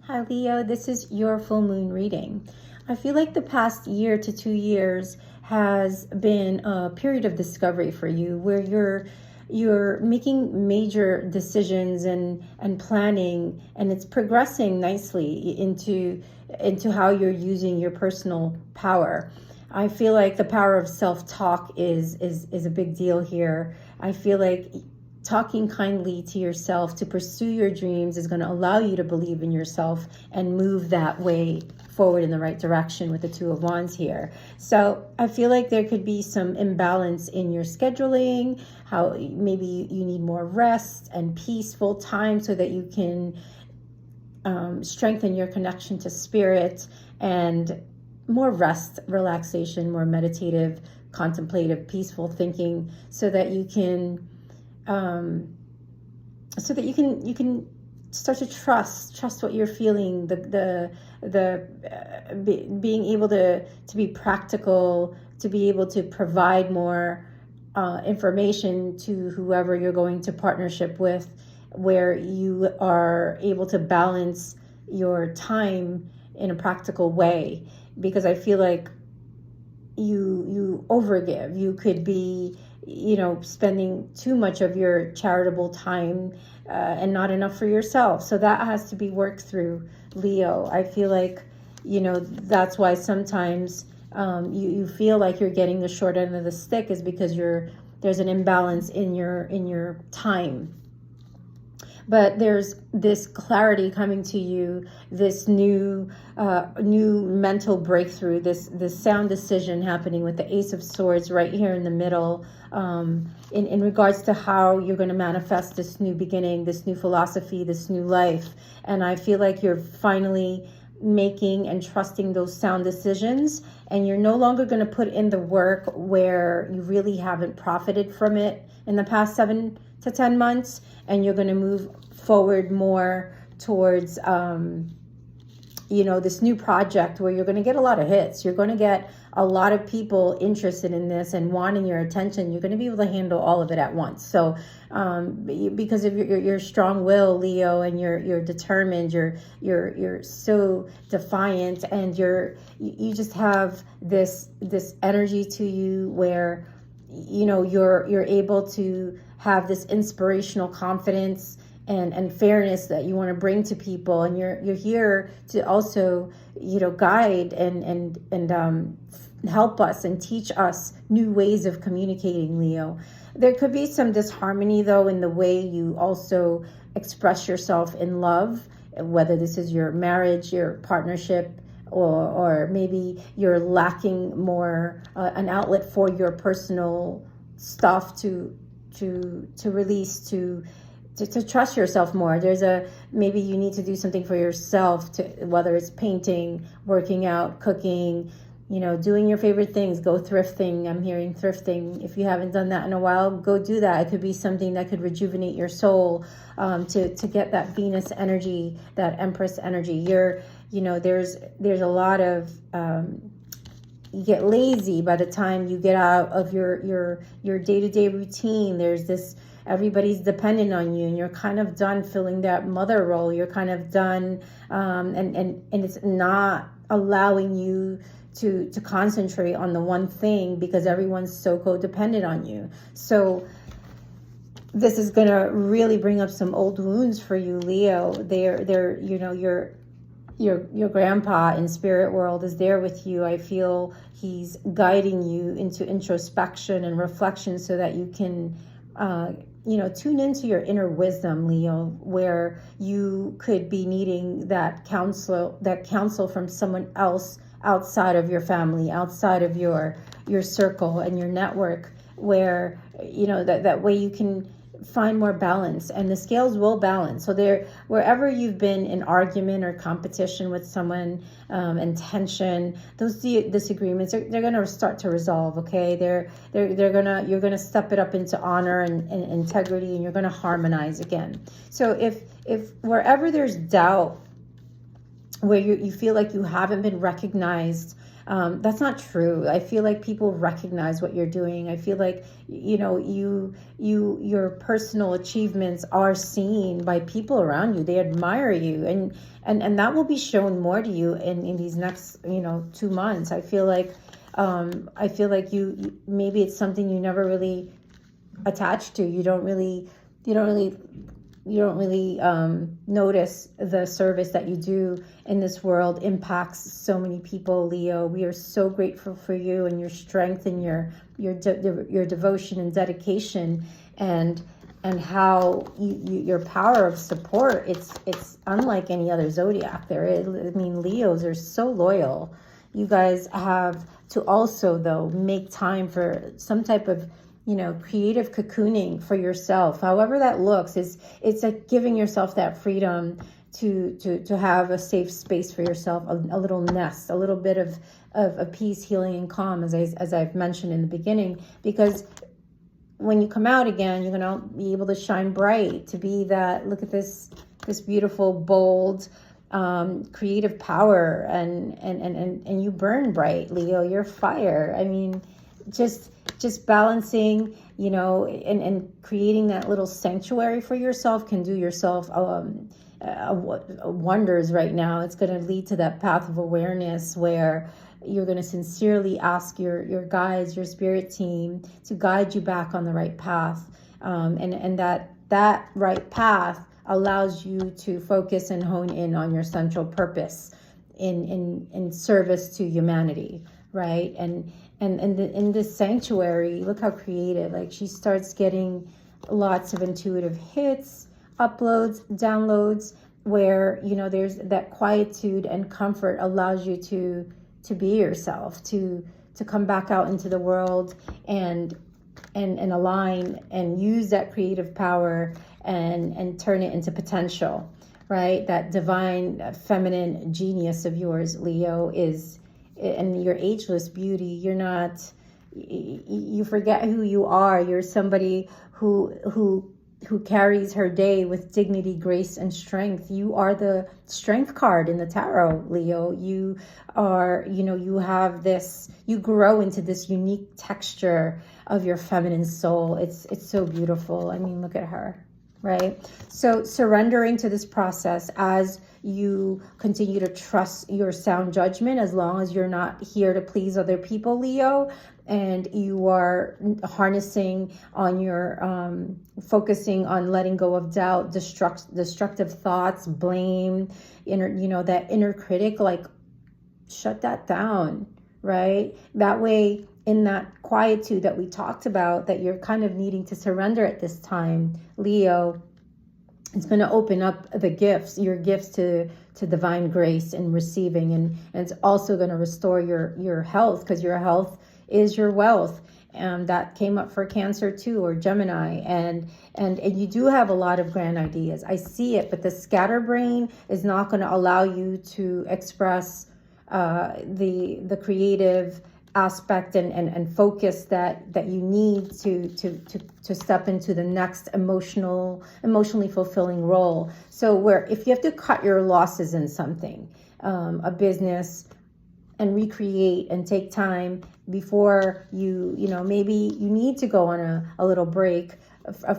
Hi Leo, this is your full moon reading. I feel like the past year to 2 years has been a period of discovery for you where you're making major decisions and planning, and it's progressing nicely into how you're using your personal power. I feel like the power of self-talk is a big deal here. I feel like talking kindly to yourself to pursue your dreams is going to allow you to believe in yourself and move that way forward in the right direction with the Two of Wands here. So I feel like there could be some imbalance in your scheduling, how maybe you need more rest and peaceful time so that you can strengthen your connection to spirit, and more rest, relaxation, more meditative, contemplative, peaceful thinking, so that you can you can start to trust what you're feeling, being able to be practical, to be able to provide more information to whoever you're going to partnership with, where you are able to balance your time in a practical way. Because I feel like you overgive. You could be spending too much of your charitable time and not enough for yourself. So that has to be worked through, Leo. I feel like, that's why sometimes you feel like you're getting the short end of the stick, is because there's an imbalance in your time. But there's this clarity coming to you, this new mental breakthrough, this sound decision happening with the Ace of Swords right here in the middle, in regards to how you're going to manifest this new beginning, this new philosophy, this new life. And I feel like you're finally making and trusting those sound decisions, and you're no longer going to put in the work where you really haven't profited from it in the past 7 to 10 months, and you're going to move forward more towards this new project where you're going to get a lot of hits. You're going to get a lot of people interested in this and wanting your attention. You're going to be able to handle all of it at once. So because of your strong will, Leo, and you're determined, you're so defiant, and you just have this energy to you where you're able to have this inspirational confidence and fairness that you want to bring to people, and you're here to also guide and help us and teach us new ways of communicating, Leo. There could be some disharmony though in the way you also express yourself in love, whether this is your marriage, your partnership, or maybe you're lacking more an outlet for your personal stuff to release, to trust yourself more. Maybe you need to do something for yourself, whether it's painting, working out, cooking, doing your favorite things. Go thrifting. I'm hearing thrifting. If you haven't done that in a while, go do that. It could be something that could rejuvenate your soul, to get that Venus energy, that Empress energy. There's a lot of you get lazy by the time you get out of your day-to-day routine. There's this, everybody's dependent on you, and you're kind of done filling that mother role. You're kind of done, and it's not allowing you to concentrate on the one thing, because everyone's so codependent on you. So this is going to really bring up some old wounds for you, Leo. Your grandpa in spirit world is there with you. I feel he's guiding you into introspection and reflection so that you can tune into your inner wisdom, Leo, where you could be needing that counsel from someone else outside of your family, outside of your circle and your network, where that way you can find more balance, and the scales will balance. So wherever you've been in argument or competition with someone, and tension, those disagreements, they're going to start to resolve. Okay, you're going to step it up into honor and integrity, and you're going to harmonize again. So if wherever there's doubt, where you feel like you haven't been recognized That's not true. I feel like people recognize what you're doing. I feel like, your personal achievements are seen by people around you. They admire you, and that will be shown more to you in these next 2 months. I feel like you maybe it's something you never really attached to. You don't really notice the service that you do in this world impacts so many people, Leo. We are so grateful for you and your strength and your devotion and dedication, and how your power of support. It's unlike any other zodiac there is. I mean, Leos are so loyal. You guys have to also, though, make time for some type of creative cocooning for yourself. However that looks, it's like giving yourself that freedom to have a safe space for yourself, a little nest, a little bit of peace, healing, and calm, as I've mentioned in the beginning. Because when you come out again, you're gonna be able to shine bright, to be that. Look at this beautiful, bold, creative power, and you burn bright, Leo. You're fire. I mean, just balancing, and creating that little sanctuary for yourself can do yourself wonders right now. It's going to lead to that path of awareness where you're going to sincerely ask your guides, your spirit team, to guide you back on the right path, and that right path allows you to focus and hone in on your central purpose in service to humanity, right? And in this sanctuary, look how creative. Like, she starts getting lots of intuitive hits, uploads, downloads, where there's that quietude and comfort allows you to be yourself, to come back out into the world and align and use that creative power and turn it into potential, right? That divine feminine genius of yours, Leo, is, and your ageless beauty. You forget who you are. You're somebody who carries her day with dignity, grace, and strength. You are the strength card in the tarot, Leo. You are, you have this, you grow into this unique texture of your feminine soul. It's so beautiful. I mean, look at her, right? So surrendering to this process as you continue to trust your sound judgment, as long as you're not here to please other people, Leo, and you are harnessing on your focusing on letting go of doubt, destructive thoughts, blame, that inner critic. Like, shut that down, right? That way, in that quietude that we talked about, that you're kind of needing to surrender at this time, Leo, it's going to open up your gifts to divine grace and receiving, and it's also going to restore your health, because your health is your wealth. And that came up for Cancer too, or Gemini, and you do have a lot of grand ideas. I see it, but the scatterbrain is not going to allow you to express the creative aspect and focus that you need to step into the next emotionally fulfilling role. So where if you have to cut your losses in something, a business, and recreate and take time before maybe you need to go on a little break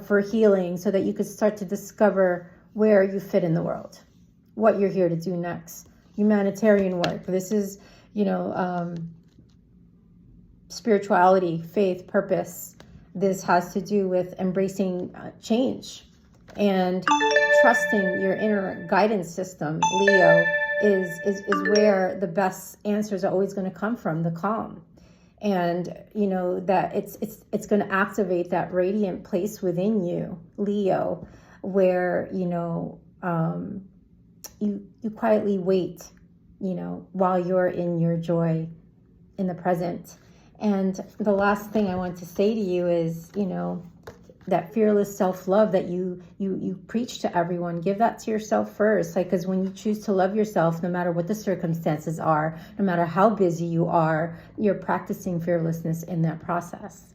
for healing, so that you could start to discover where you fit in the world, what you're here to do next. Humanitarian work. This is, spirituality, faith, purpose. This has to do with embracing change and trusting your inner guidance system, Leo, is where the best answers are always going to come from, the calm. And that it's going to activate that radiant place within you, Leo, where you quietly wait, while you're in your joy in the present. And the last thing I want to say to you is, that fearless self-love that you preach to everyone, give that to yourself first. Like, because when you choose to love yourself, no matter what the circumstances are, no matter how busy you are, you're practicing fearlessness in that process.